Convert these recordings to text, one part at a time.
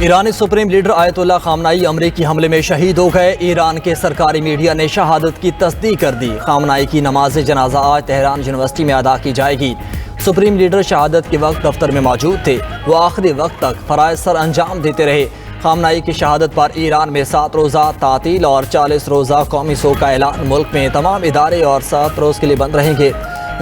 ईरानी supreme leader Ayatollah खामनाई अमरीकी हमले में शहीद हो गए। ईरान के सरकारी मीडिया ने शहादत की तस्दीक कर दी। खामनाई की नमाज जनाजा आज तेहरान यूनिवर्सिटी में अदा की जाएगी। सुप्रीम लीडर शहादत के वक्त दफ्तर में मौजूद थे। वो आखिरी वक्त तक फराइज सर अंजाम देते रहे। खामनाई की शहादत पर ईरान में 7 रोज़ा तातील और 40 रोज़ा कौमी शोक का ऐलान। मुल्क में तमाम इदारे और 7 रोज़ के लिए बंद रहेंगे,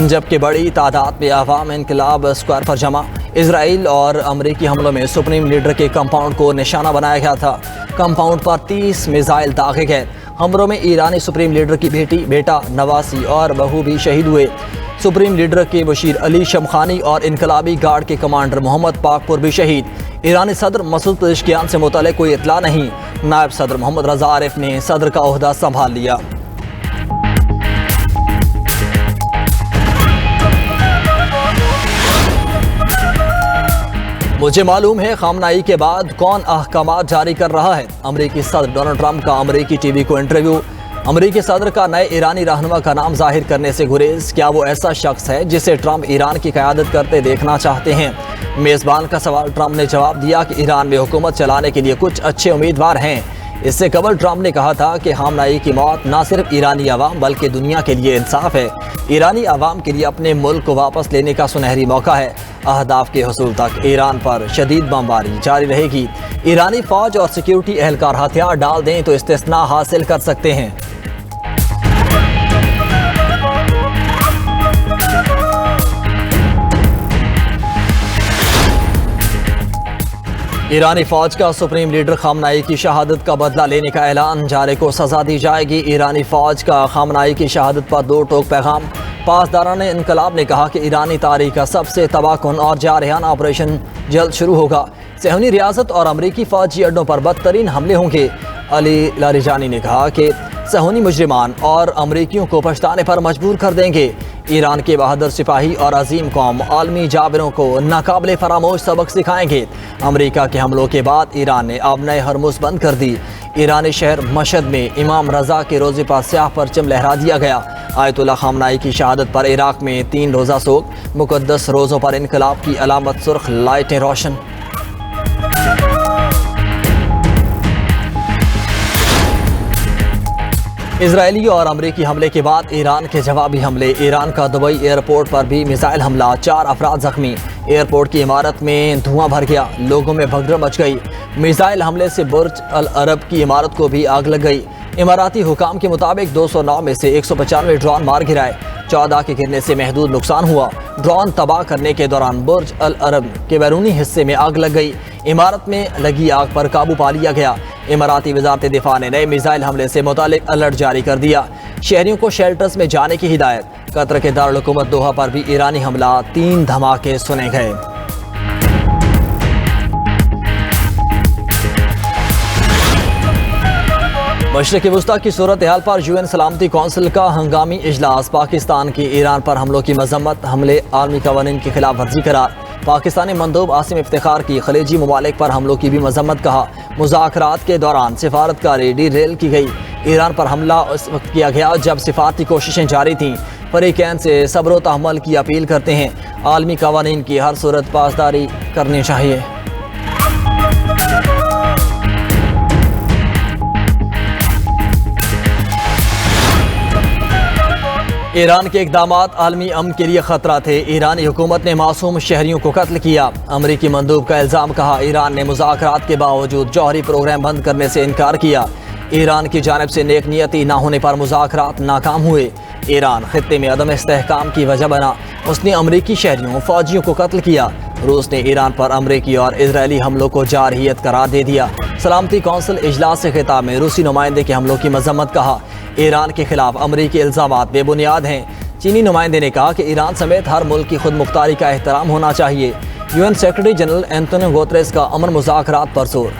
जबकि बड़ी तादाद में अवाम इनकलाब स्क्वायर पर जमा। इसराइल और अमरीकी हमलों में सुप्रीम लीडर के कंपाउंड को निशाना बनाया गया था। कंपाउंड पर 30 मिसाइल दागे गए। हमलों में ईरानी सुप्रीम लीडर की बेटी, बेटा, नवासी और बहू भी शहीद हुए। सुप्रीम लीडर के मुशीर अली शमखानी और इनकलाबी गार्ड के कमांडर मोहम्मद पाकपुर भी शहीद। ईरानी सदर मसूद पेज़ेश्कियान से मुतल्लिक़ कोई इत्तला नहीं। नायब सदर मोहम्मद रज़ा आरिफ ने सदर का ओहदा संभाल लिया। मुझे मालूम है खामनाई के बाद कौन अहकामात जारी कर रहा है। अमरीकी सदर डोनाल्ड ट्रंप का अमरीकी टीवी को इंटरव्यू। अमरीकी सदर का नए ईरानी रहनुमा का नाम जाहिर करने से गुरेज। क्या वो ऐसा शख्स है जिसे ट्रंप ईरान की क़यादत करते देखना चाहते हैं? मेज़बान का सवाल। ट्रंप ने जवाब दिया कि ईरान में हुकूमत चलाने के लिए कुछ अच्छे उम्मीदवार हैं। इससे कबल ट्रंप ने कहा था कि खामनाई की मौत न सिर्फ ईरानी अवाम बल्कि दुनिया के लिए इंसाफ है। ईरानी अवाम के लिए अपने मुल्क को वापस लेने का सुनहरी मौका है। अहदाफ के हसूल तक ईरान पर शदीद बमबारी जारी रहेगी। ईरानी फौज और सिक्योरिटी एहलकार हथियार डाल दें तो इस्तिस्ना हासिल कर सकते हैं। ईरानी फौज का सुप्रीम लीडर खामनाई की शहादत का बदला लेने का ऐलान। जारे को सजा दी जाएगी। ईरानी फौज का खामनाई की शहादत पर 2 टोक पैगाम। पासदारान इनकलाब ने कहा कि ईरानी तारीख का सबसे तबाहकुन और जारहाना ऑपरेशन जल्द शुरू होगा। सहूनी रियासत और अमरीकी फौजी अड्डों पर बदतरीन हमले होंगे। अली लारिजानी ने कहा कि सहूनी मुजरिमान और अमरीकियों को पछताने पर मजबूर कर देंगे। ईरान के बहादुर सिपाही और अजीम कौम आलमी जाबिरों को नाकाबिले फरामोश सबक सिखाएंगे। अमरीका के हमलों के बाद ईरान ने आबनाए हरमुज़ बंद कर दी। ईरानी शहर मशहद में इमाम रज़ा के रोज़े पर स्याह परचम लहरा दिया गया। आयतुल्लाह खामनाई की शहादत पर इराक में 3 रोज़ा शोक। मुक़द्दस रोज़ों पर इनकलाब की अलामत सुर्ख लाइटें रोशन। इजरायली और अमरीकी हमले के बाद ईरान के जवाबी हमले। ईरान का दुबई एयरपोर्ट पर भी मिसाइल हमला, 4 अफराद जख्मी। एयरपोर्ट की इमारत में धुआं भर गया, लोगों में भगदड़ मच गई। मिसाइल हमले से बुर्ज अल अरब की इमारत को भी आग लग गई। इमाराती हुकाम के मुताबिक 209 में से 195 ड्रोन मार गिराए। 14 के गिरने से महदूद नुकसान हुआ। ड्रोन तबाह करने के दौरान बुर्ज अल अरब के बैरूनी हिस्से में आग लग गई। इमारत में लगी आग पर काबू पा लिया गया। इमाराती वजारत दिफा ने नए मिसाइल हमले से मुतालिक अलर्ट जारी कर दिया। शहरियों को शेल्टर्स में जाने की हिदायत। कतर के दारुल हुकूमत दोहा पर भी ईरानी हमला, 3 धमाके सुने गए। मशरिक़ वस्ता की सूरत हाल पर UN सलामती कौंसिल का हंगामी इजलास। पाकिस्तान की ईरान पर हमलों की मजम्मत। हमले आलमी कवानीन की खिलाफ वर्जी करार। पाकिस्तानी मंदूब आसिम इफ्तिखार की खलीजी ममालिक पर हमलों की भी मजम्मत। कहा मुज़ाकरात के दौरान सिफारतकारी डीरेल की गई। ईरान पर हमला उस वक्त किया गया जब सिफारती कोशिशें जारी थीं। फरीकैन से सब्र व तहम्मुल की अपील करते हैं। आलमी कवानीन की हर सूरत पासदारी करनी चाहिए। ईरान के इक़दामात आलमी अमन के लिए ख़तरा थे। ईरानी हुकूमत ने मासूम शहरियों को कत्ल किया। अमरीकी मंदूब का इल्ज़ाम। कहा ईरान ने मुज़ाकरात के बावजूद जौहरी प्रोग्राम बंद करने से इनकार किया। ईरान की जानिब से नेक नियती ना होने पर मुज़ाकरात नाकाम हुए। ईरान खित्ते में अदम इस्तेहकाम की वजह बना। उसने अमरीकी शहरियों फौजियों को कत्ल किया। रूस ने ईरान पर अमरीकी और इजरायली हमलों को जारहियत करार दे दिया। सलामती कौंसिल इजलास से खिताब में रूसी नुमाइंदे के हमलों की मजम्मत। कहा ईरान के खिलाफ अमरीकी इल्ज़ामात बेबुनियाद हैं। चीनी नुमाइंदे ने कहा कि ईरान समेत हर मुल्क की खुद मुख्तारी का एहतराम होना चाहिए। UN secretary general Antonio Guterres का अमन मुज़ाकरात पर जोर।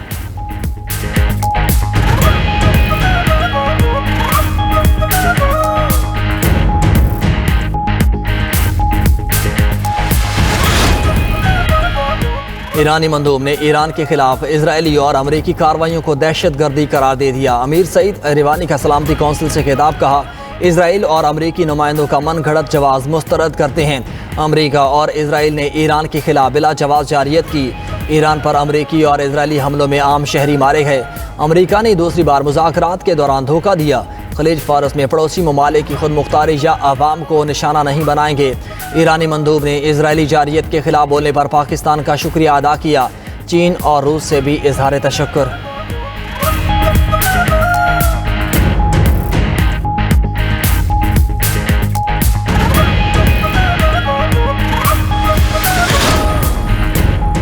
ईरानी मंदूब ने ईरान के खिलाफ इजरायली और अमरीकी कार्रवाइयों को दहशतगर्दी करार दे दिया। अमीर सईद रिवानी का सलामती कौंसिल से खिताब। कहा इजराइल और अमरीकी नुमाइंदों का मन घड़त जवाब मुस्तरद करते हैं। अमरीका और इजराइल ने ईरान के खिलाफ बिला जवाब जारियत की। ईरान पर अमरीकी और इजरायली हमलों में आम शहरी मारे गए। अमरीका ने दूसरी बार मुज़ाकरात के दौरान धोखा दिया। खलीज फारस में पड़ोसी ममालिक की खुद मुख्तारी या अवाम को निशाना नहीं बनाएंगे। ईरानी मंदूब ने इजरायली जारियत के खिलाफ बोलने पर पाकिस्तान का शुक्रिया अदा किया। चीन और रूस से भी इजहार तशक्कुर।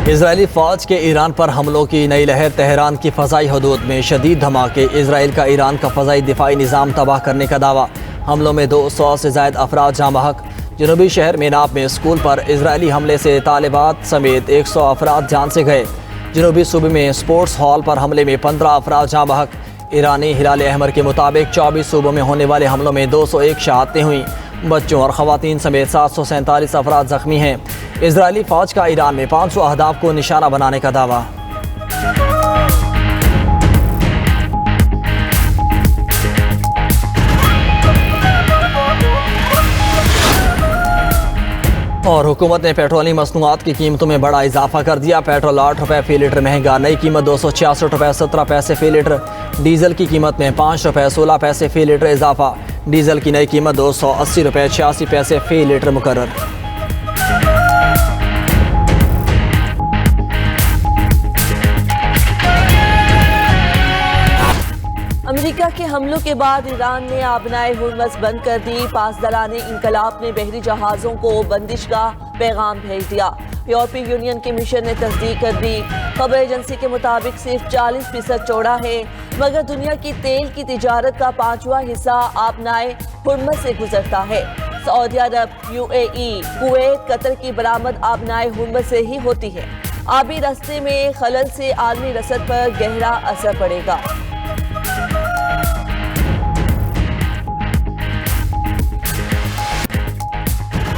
इजरायली फ़ौज के ईरान पर हमलों की नई लहर। तेहरान की फ़ज़ाई हदूद में शदीद धमाके। इजराइल का ईरान का फ़ज़ाई दिफाई निज़ाम तबाह करने का दावा। हमलों में 200 से ज़ायद अफराद जाँ बहक। जनूबी शहर मेनाब में स्कूल पर इजरायली हमले से तालिबात समेत 100 अफराद जान से गए। जनूबी सूबे में स्पोर्ट्स हॉल पर हमले में 15 अफराद जाँ बहक। ईरानी हिलाल अहमर के मुताबिक 24 सूबों में होने वाले हमलों में 201 शहादतें हुई। बच्चों और ख़वातीन समेत 747 अफराद ज़ख्मी हैं। इजरायली फ़ौज का ईरान में 500 अहदाफ को निशाना बनाने का दावा। और हुकूमत ने पेट्रोलियम मसनूआत की कीमतों में बड़ा इजाफा कर दिया। पेट्रोल 8 रुपये फ़ी लीटर महंगा। नई कीमत 266 रुपये 17 पैसे फ़ी लीटर। डीजल की कीमत में 5 रुपये 16 पैसे फ़ी लीटर इजाफा। डीजल की नई कीमत 280 रुपये 86 पैसे फ़ी लीटर मुकर्रर। अमेरिका के हमलों के बाद ईरान ने आबनाए हुर्मज़ बंद कर दी। पासदाराने इंकलाब ने बहरी जहाज़ों को बंदिश का पैगाम भेज दिया। यूरोपीय यूनियन के मिशन ने तस्दीक कर दी। खबर एजेंसी के मुताबिक सिर्फ 40% चौड़ा है, मगर दुनिया की तेल की तिजारत का 5वां हिस्सा आबनाए हुर्मज़ से गुजरता है। सऊदी अरब, UAE, कुवैत, कतर की बरामद आबनाए हुर्मज़ से ही होती है। आबी रास्ते में खलल से आलमी रसद पर गहरा असर पड़ेगा।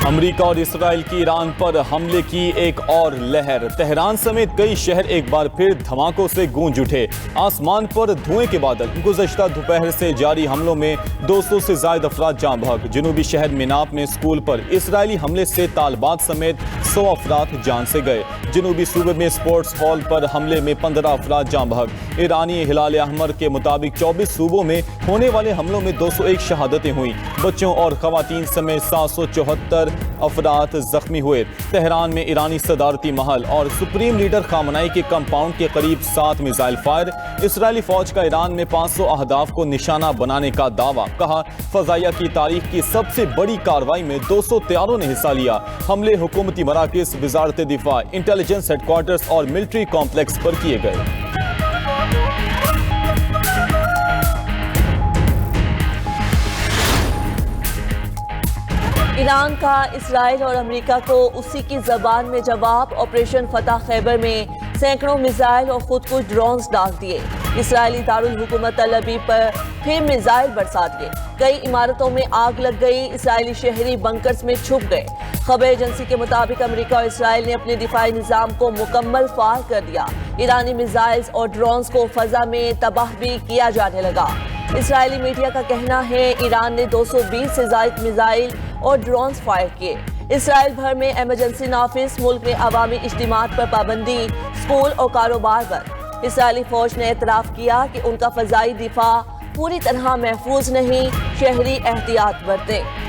अमेरिका और इसराइल की ईरान पर हमले की एक और लहर। तेहरान समेत कई शहर एक बार फिर धमाकों से गूंज उठे। आसमान पर धुएं के बादल। गुज़श्ता दोपहर से जारी हमलों में 200 से ज़ायद अफराद जाँ बहक। जनूबी शहर मेनाब में स्कूल पर इसराइली हमले से तालिबात समेत 100 अफराद जान से गए। जनूबी सूबे में स्पोर्ट्स हॉल पर हमले में 15 अफराद जाँ बहक। ईरानी हिलाल अहमर के मुताबिक 24 सूबों में होने वाले हमलों में 201 शहादतें हुई। बच्चों और ख़वातीन समेत 774 अफराद जख्मी हुए। तेहरान में ईरानी सदारती महल और सुप्रीम लीडर खामनाई के कंपाउंड के करीब 7 मिसाइल फायर। इसराइली फौज का ईरान में 500 अहदाफ को निशाना बनाने का दावा। कहा, फजाइया की तारीख की सबसे बड़ी कार्रवाई में 200 तैयारों ने हिस्सा लिया। हमले हुकूमती मराकज़, वजारत दिफा, इंटेलिजेंस हेडक्वार्टर्स और मिलिट्री कॉम्प्लेक्स पर किए गए। ईरान का इसराइल और अमेरिका को उसी की जबान में जवाब। ऑपरेशन फतह खैबर में सैकड़ों मिसाइल और खुदकुश ड्रोन्स दाग दिए। इसराइली दारुल हुकूमत तल अबीब पर फिर मिसाइल बरसा दिए। कई इमारतों में आग लग गई। इसराइली शहरी बंकर्स में छुप गए। खबर एजेंसी के मुताबिक अमेरिका और इसराइल ने अपने दिफाई निज़ाम को मुकम्मल फाल कर दिया। ईरानी मिसाइल्स और ड्रोन्स को फजा में तबाह भी किया जाने लगा। इसराइली मीडिया का कहना है ईरान ने 220 से ज़ायद मिसाइल और ड्रोन्स फायर किए। इसराइल भर में इमरजेंसी नाफिज। मुल्क में अवामी इज्तिमात पर पाबंदी। स्कूल और कारोबार बंद। इसराइली फौज ने एतराफ़ किया कि उनका फ़ज़ाई दिफा पूरी तरह महफूज नहीं। शहरी एहतियात बरतें।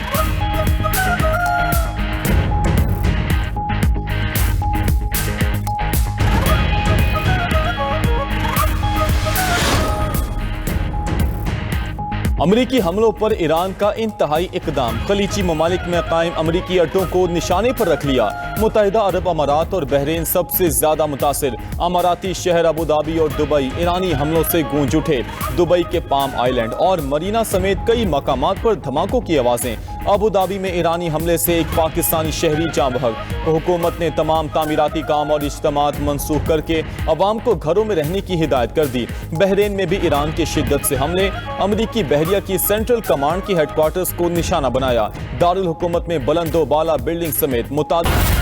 अमरीकी हमलों पर ईरान का इंतहाई इकदाम। खलीजी ममालिक में कायम अमरीकी अड्डों को निशाने पर रख लिया। मुत्तहिदा अरब अमारात और बहरीन सबसे ज्यादा मुतासिर। अमाराती शहर अबू धाबी और दुबई ईरानी हमलों से गूंज उठे। दुबई के पाम आइलैंड और मरीना समेत कई मकामात पर धमाकों की आवाजें। अबू धाबी में ईरानी हमले से एक पाकिस्तानी शहरी जाँ बहक। हुकूमत ने तमाम तामीराती काम और इज्तिमात मनसूख करके अवाम को घरों में रहने की हिदायत कर दी। बहरीन में भी ईरान की शिद्दत से हमले। अमरीकी बहरिया की सेंट्रल कमांड की हेडक्वार्टर्स को निशाना बनाया। दारुल हुकूमत में बुलंदो बाला बिल्डिंग समेत मुताबिक